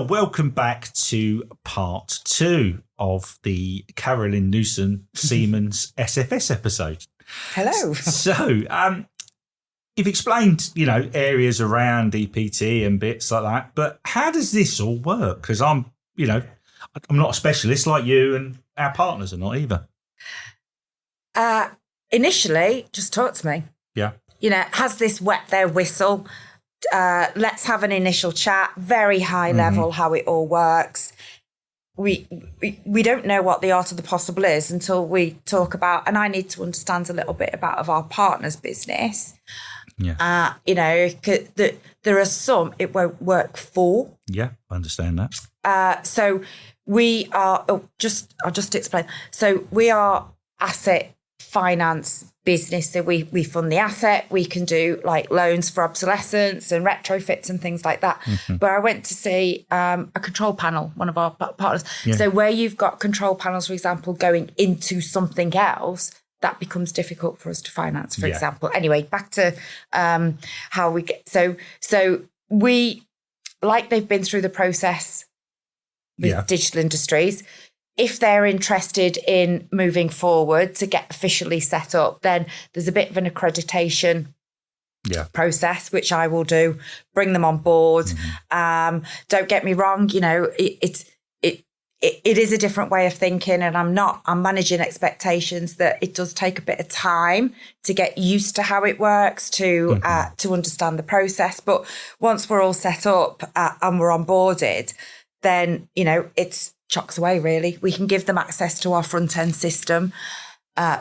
Well, welcome back to part 2 of the Carolyn Newsham Siemens SFS episode. Hello. So, you've explained, areas around EPT and bits like that, but how does this all work? Because I'm not a specialist like you, and our partners are not either. Initially, just talk to me. Yeah. Has this wet their whistle? Let's have an initial chat, very high level, how it all works. We don't know what the art of the possible is until we talk about, and I need to understand a little bit about of our partner's business. Yeah. There are some it won't work for. Yeah, I understand that. So we are, I'll just explain. So we are asset finance business. So we fund the asset. We can do like loans for obsolescence and retrofits and things like that. But I went to see a control panel, one of our partners. Yeah. So where you've got control panels, for example, going into something else, that becomes difficult for us to finance, for example. Anyway, back to how we get. So we, like they've been through the process with Digital Industries. If they're interested in moving forward to get officially set up, then there's a bit of an accreditation process, which I will do, bring them on board. Don't get me wrong, it is a different way of thinking, and I'm managing expectations that it does take a bit of time to get used to how it works, to understand the process. But once we're all set up and we're onboarded, then, it's chocks away, really. We can give them access to our front end system,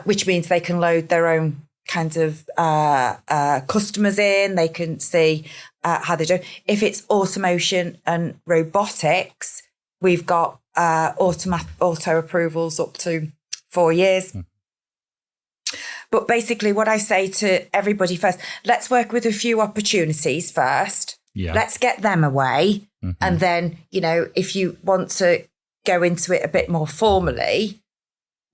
which means they can load their own kind of customers in. They can see how they do. If it's automation and robotics, we've got auto approvals up to 4 years. But basically what I say to everybody first, let's work with a few opportunities first. Yeah. Let's get them away. And then, if you want to go into it a bit more formally,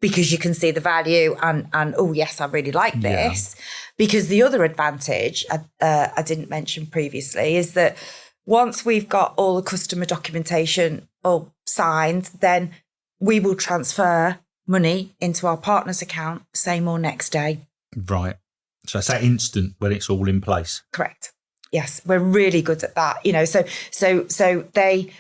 because you can see the value and oh yes, I really like this. Because the other advantage I didn't mention previously is that once we've got all the customer documentation all signed, then we will transfer money into our partner's account same or next day. Right. So it's that instant when it's all in place. Correct. Yes, we're really good at that. So they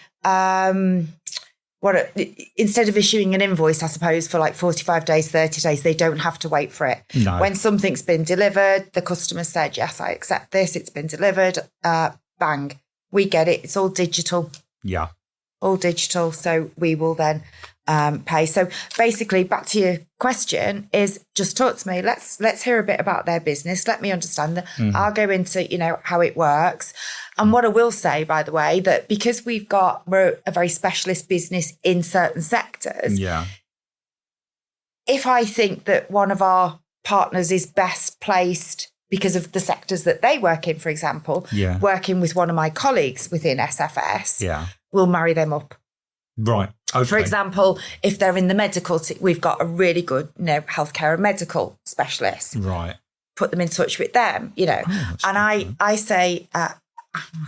instead of issuing an invoice, I suppose, for like 45 days, 30 days, they don't have to wait for it. No. When something's been delivered, the customer said, yes, I accept this, it's been delivered, bang, we get it. It's all digital. Yeah. All digital. So we will then pay. So basically, back to your question is just talk to me. Let's hear a bit about their business. Let me understand that. I'll go into, how it works. And what I will say, by the way, that because we're a very specialist business in certain sectors. Yeah. If I think that one of our partners is best placed because of the sectors that they work in, for example, working with one of my colleagues within SFS, we'll marry them up. Right. Okay. For example, if they're in the medical, we've got a really good, healthcare and medical specialist. Right. Put them in touch with them, and I say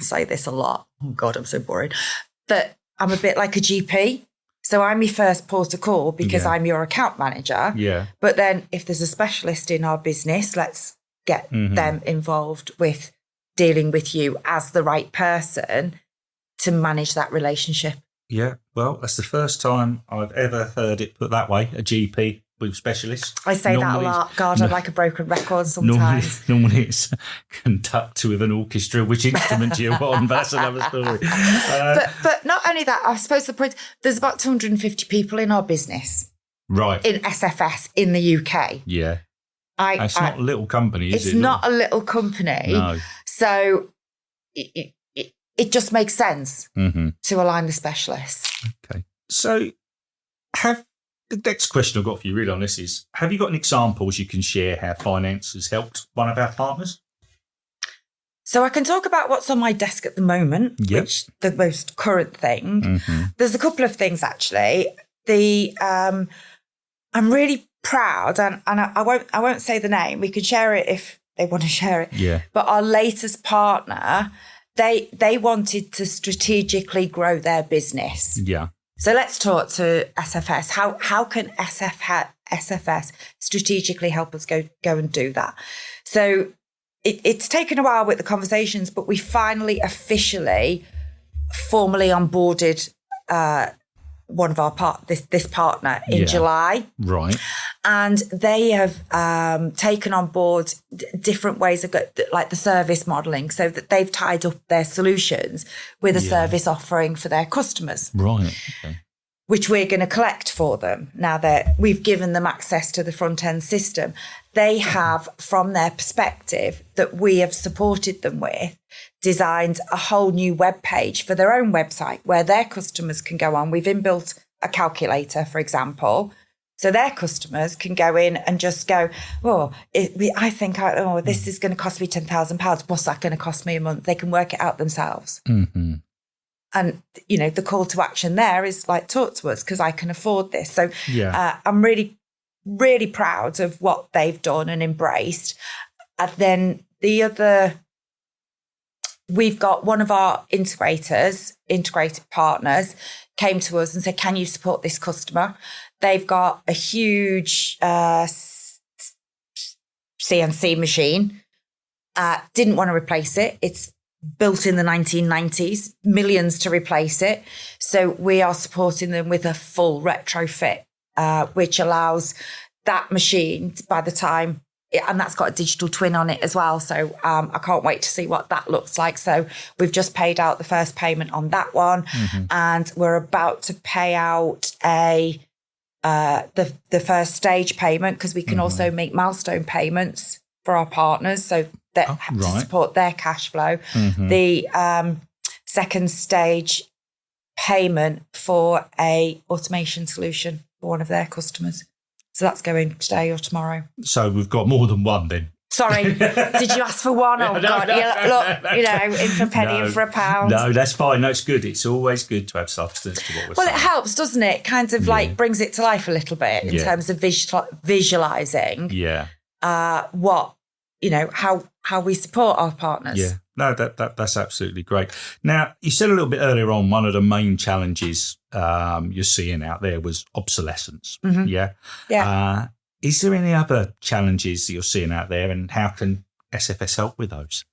this a lot. Oh God, I'm so boring. That I'm a bit like a GP. So I'm your first port of call because I'm your account manager. Yeah. But then if there's a specialist in our business, let's get them involved with dealing with you as the right person to manage that relationship. Yeah, well, that's the first time I've ever heard it put that way, a GP with specialists. I say that a lot. God, I'm like a broken record sometimes. Normally it's conduct with an orchestra, which instrument you're on, but that's another story. But not only that, I suppose the point, there's about 250 people in our business. Right. In SFS in the UK. Yeah. It's not a little company, is it? It's not a little company. No. So it just makes sense to align the specialists. Okay. So the next question I've got for you really on this is, have you got any examples you can share how finance has helped one of our partners? So I can talk about what's on my desk at the moment, which the most current thing. There's a couple of things, actually. I'm really proud, and I won't say the name. We could share it if they want to share it. Yeah. But our latest partner they wanted to strategically grow their business. Yeah. So let's talk to SFS. How can SFS strategically help us go and do that? So it's taken a while with the conversations, but we finally officially formally onboarded one of our this partner in July. Right. And they have taken on board different ways of like the service modelling, so that they've tied up their solutions with a service offering for their customers. Right. Okay. Which we're going to collect for them. Now that we've given them access to the front end system, they have, from their perspective that we have supported them with, designed a whole new web page for their own website where their customers can go on. We've inbuilt a calculator, for example, so their customers can go in and just go, this is going to cost me £10,000. What's that going to cost me a month? They can work it out themselves. Mm-hmm. And, the call to action there is like, talk to us because I can afford this. So I'm really, really proud of what they've done and embraced. And then we've got one of our integrated partners came to us and said, can you support this customer? They've got a huge CNC machine, didn't want to replace it. It's built in the 1990s, millions to replace it. So we are supporting them with a full retrofit, which allows that machine by the time, and that's got a digital twin on it as well. So I can't wait to see what that looks like. So we've just paid out the first payment on that one, and we're about to pay out the first stage payment, because we can also make milestone payments for our partners, so that to support their cash flow. The second stage payment for a automation solution for one of their customers. So that's going today or tomorrow. So we've got more than one then. Sorry, did you ask for one? Oh, God. Look, in for a penny and for a pound. No, that's fine. No, it's good. It's always good to have substance to what we're saying. Well, it helps, doesn't it? Kind of like brings it to life a little bit in terms of visualising what, how we support our partners. Yeah. No, that's absolutely great. Now, you said a little bit earlier on, one of the main challenges you're seeing out there was obsolescence. Yeah. Yeah. Is there any other challenges that you're seeing out there, and how can SFS help with those?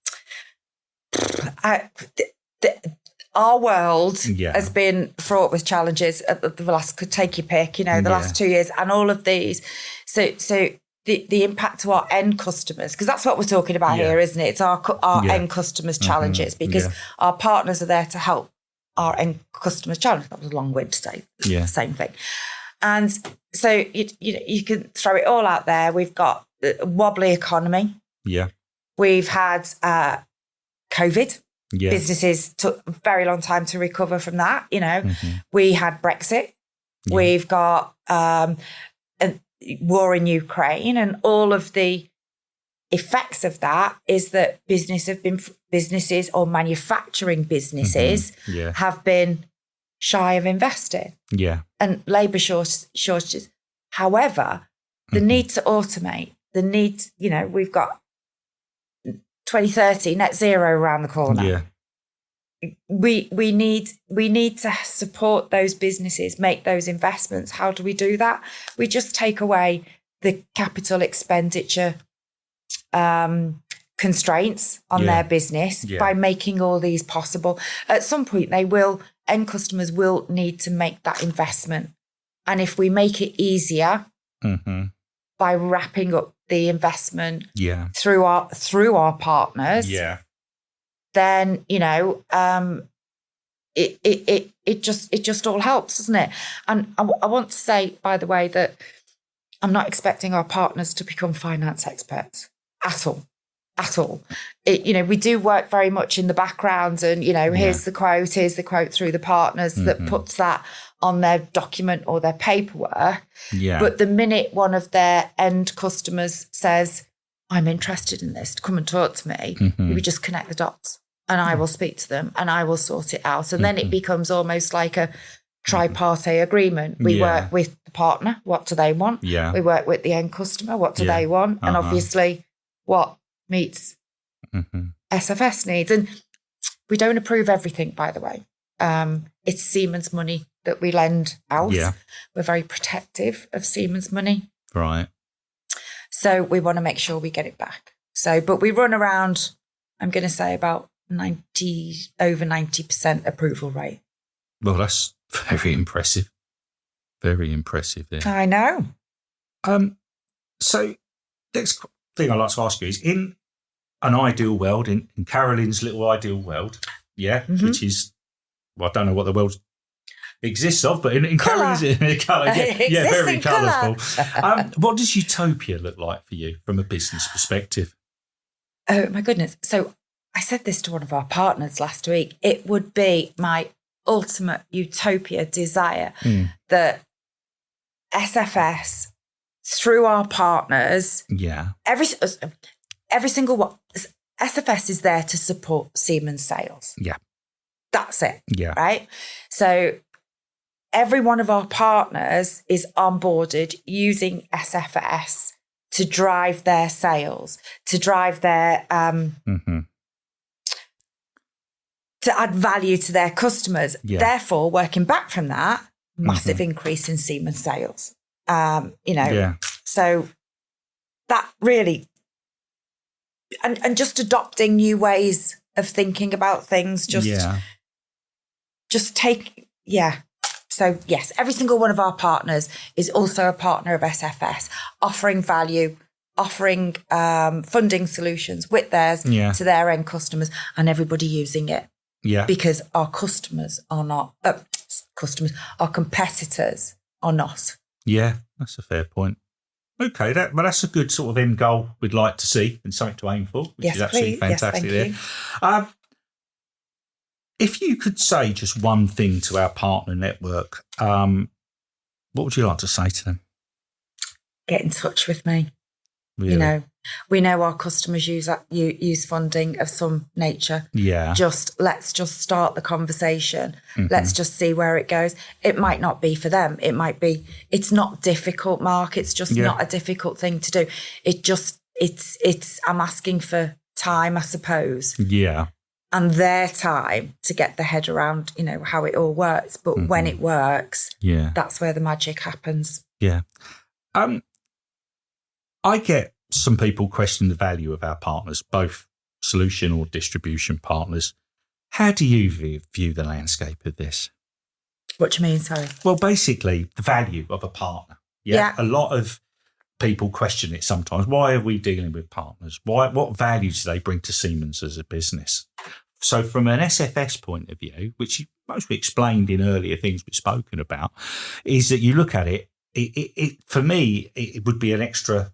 Our world has been fraught with challenges at the last, could take your pick, the last 2 years, and all of these. So the impact to our end customers, because that's what we're talking about here, isn't it? It's our end customers' challenges, because our partners are there to help our end customers' challenge. That was a long word to say the same thing. And so you can throw it all out there. We've got a wobbly economy. Yeah. We've had COVID. Yeah. Businesses took a very long time to recover from that. We had Brexit. Yeah. We've got a war in Ukraine, and all of the effects of that is that businesses or manufacturing businesses have been shy of investing. Yeah. And labour shortages. However, the need to automate, we've got 2030 net zero around the corner. Yeah. We need to support those businesses, make those investments. How do we do that? We just take away the capital expenditure constraints on their business by making all these possible. At some point, end customers will need to make that investment. And if we make it easier by wrapping up the investment through our partners, then it just all helps, doesn't it? And I want to say, by the way, that I'm not expecting our partners to become finance experts at all. We do work very much in the background, and here's the quote through the partners that puts that on their document or their paperwork. But the minute one of their end customers says, I'm interested in this, come and talk to me, we just connect the dots, and I will speak to them and I will sort it out. And then it becomes almost like a tripartite agreement. We work with the partner, what do they want? We work with the end customer, what do they want? And obviously what meets SFS needs. And we don't approve everything, by the way. It's Siemens money that we lend out. Yeah. We're very protective of Siemens money. Right. So we want to make sure we get it back. So, but we run around, I'm going to say about over 90% approval rate. Well, that's very impressive. Very impressive there. I know. So next thing I'd like to ask you is, in an ideal world, in Carolyn's little ideal world, which is, well, I don't know what the world exists of, but in Carolyn's colour, very colourful. What does utopia look like for you from a business perspective? Oh, my goodness. So I said this to one of our partners last week. It would be my ultimate utopia desire that SFS, through our partners, every single one, SFS is there to support Siemens sales. Yeah. That's it. Yeah. Right? So every one of our partners is onboarded using SFS to drive their sales, to drive their, to add value to their customers. Yeah. Therefore, working back from that, massive increase in Siemens sales. So that really, and just adopting new ways of thinking about things, So yes, every single one of our partners is also a partner of SFS, offering value, offering funding solutions with theirs to their end customers, and everybody using it. Yeah. Because our customers are not, our competitors are not. Yeah, that's a fair point. Okay, that's a good sort of end goal we'd like to see and something to aim for, which is absolutely fantastic there. If you could say just one thing to our partner network, what would you like to say to them? Get in touch with me. Really? We know our customers use funding of some nature. Yeah. Let's just start the conversation. Let's just see where it goes. It might not be for them. It might be, it's not difficult, Mark. It's just not a difficult thing to do. I'm asking for time, I suppose. Yeah. And their time to get their head around, how it all works. But when it works, that's where the magic happens. Yeah. I get some people question the value of our partners, both solution or distribution partners. How do you view the landscape of this? What do you mean, sorry? Well, basically, the value of a partner. Yeah. A lot of people question it sometimes. Why are we dealing with partners? What value do they bring to Siemens as a business? So from an SFS point of view, which you mostly explained in earlier things we've spoken about, is that you look at it, for me, it would be an extra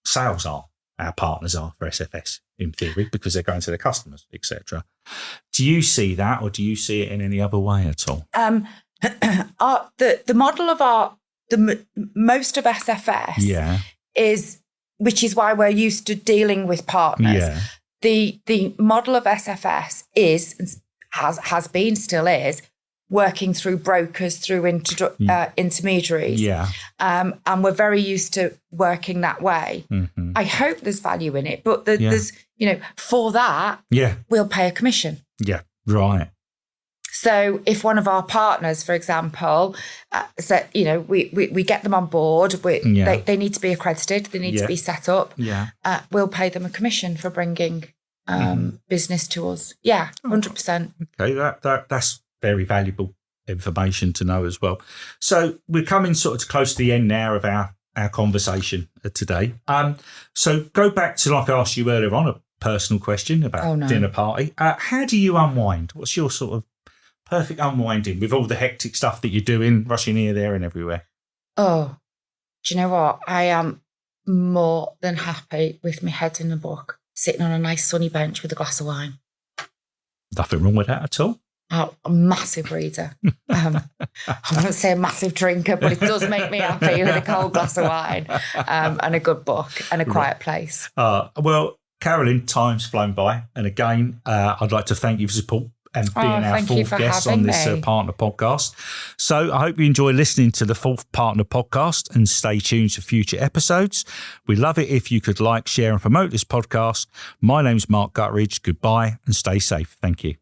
sales arm. Our partners are for SFS in theory, because they're going to their customers, etc. Do you see that, or do you see it in any other way at all? The model of most of SFS is, which is why we're used to dealing with partners. Yeah. The model of SFS has been, still is, working through brokers, through intermediaries. Yeah. And we're very used to working that way. I hope there's value in it, but there's, for that, we'll pay a commission. Yeah, right. So if one of our partners, for example, said, we get them on board, they need to be accredited, they need to be set up. Yeah. We'll pay them a commission for bringing business to us. Yeah, 100%. Okay, that's very valuable information to know as well. So we're coming sort of close to the end now of our conversation today. So go back to, like I asked you earlier on, a personal question about dinner party. How do you unwind? What's your sort of perfect unwinding with all the hectic stuff that you're doing, rushing here, there and everywhere? Oh, do you know what? I am more than happy with my head in a book, sitting on a nice sunny bench with a glass of wine. Nothing wrong with that at all. Oh, a massive reader. I won't say a massive drinker, but it does make me happy with a cold glass of wine and a good book and a quiet place. Well, Carolyn, time's flown by. And again, I'd like to thank you for support and being our fourth guest on this partner podcast. So I hope you enjoy listening to the fourth partner podcast and stay tuned for future episodes. We'd love it if you could like, share and promote this podcast. My name's Mark Guttridge. Goodbye and stay safe. Thank you.